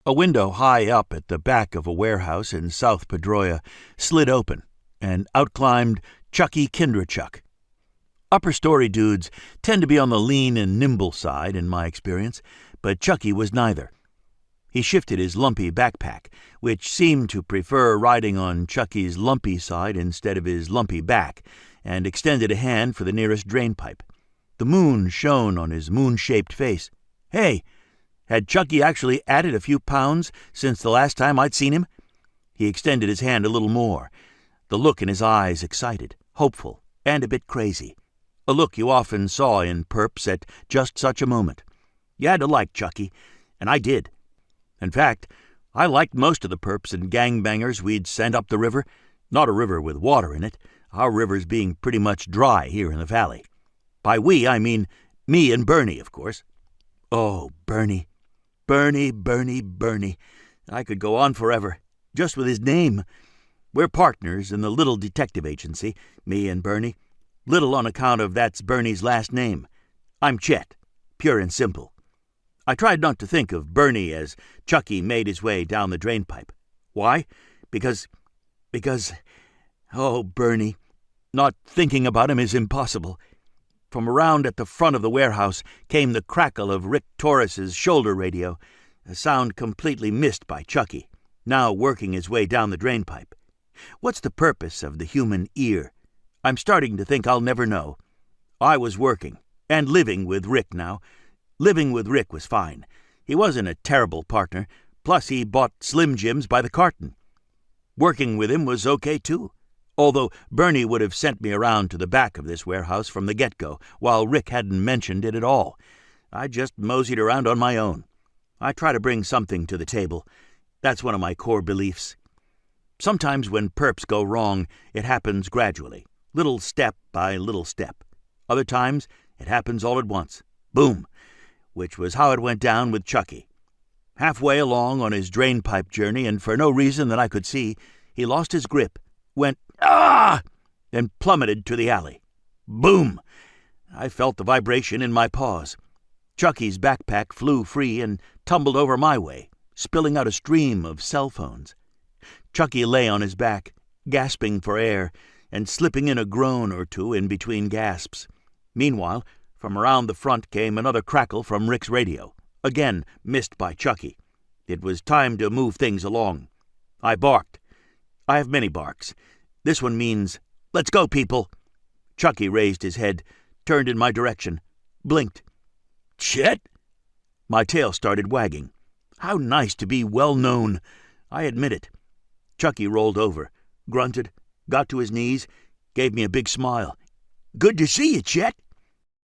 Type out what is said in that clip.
A window high up at the back of a warehouse in South Pedroia slid open, and out climbed Chucky Kindrachuk. Upper-story dudes tend to be on the lean and nimble side, in my experience, but Chucky was neither. He shifted his lumpy backpack, which seemed to prefer riding on Chucky's lumpy side instead of his lumpy back, and extended a hand for the nearest drainpipe. The moon shone on his moon-shaped face. Hey! Had Chucky actually added a few pounds since the last time I'd seen him? He extended his hand a little more, the look in his eyes excited, hopeful, and a bit crazy. A look you often saw in perps at just such a moment. You had to like Chucky, and I did. In fact, I liked most of the perps and gangbangers we'd sent up the river. Not a river with water in it, our rivers being pretty much dry here in the valley. By we, I mean me and Bernie, of course. Oh, Bernie. Bernie. I could go on forever, just with his name. We're partners in the little detective agency, me and Bernie. Little on account of that's Bernie's last name. I'm Chet, pure and simple. I tried not to think of Bernie as Chucky made his way down the drainpipe. Why? Because, oh, Bernie, not thinking about him is impossible. From around at the front of the warehouse came the crackle of Rick Torres's shoulder radio, a sound completely missed by Chucky, now working his way down the drainpipe. What's the purpose of the human ear? I'm starting to think I'll never know. I was working and living with Rick now. Living with Rick was fine. He wasn't a terrible partner, plus he bought Slim Jims by the carton. Working with him was okay too, although Bernie would have sent me around to the back of this warehouse from the get-go, while Rick hadn't mentioned it at all. I just moseyed around on my own. I try to bring something to the table. That's one of my core beliefs. Sometimes when perps go wrong, it happens gradually, little step by little step. Other times, it happens all at once. Boom! Which was how it went down with Chucky. Halfway along on his drainpipe journey, and for no reason that I could see, he lost his grip, went, "Ah!" and plummeted to the alley. Boom! I felt the vibration in my paws. Chucky's backpack flew free and tumbled over my way, spilling out a stream of cell phones. Chucky lay on his back, gasping for air, and slipping in a groan or two in between gasps. Meanwhile, from around the front came another crackle from Rick's radio, again missed by Chucky. It was time to move things along. I barked. I have many barks. This one means, "Let's go, people." Chucky raised his head, turned in my direction, blinked. "Chet?" My tail started wagging. How nice to be well known. I admit it. Chucky rolled over, grunted, got to his knees, gave me a big smile. "Good to see you, Chet."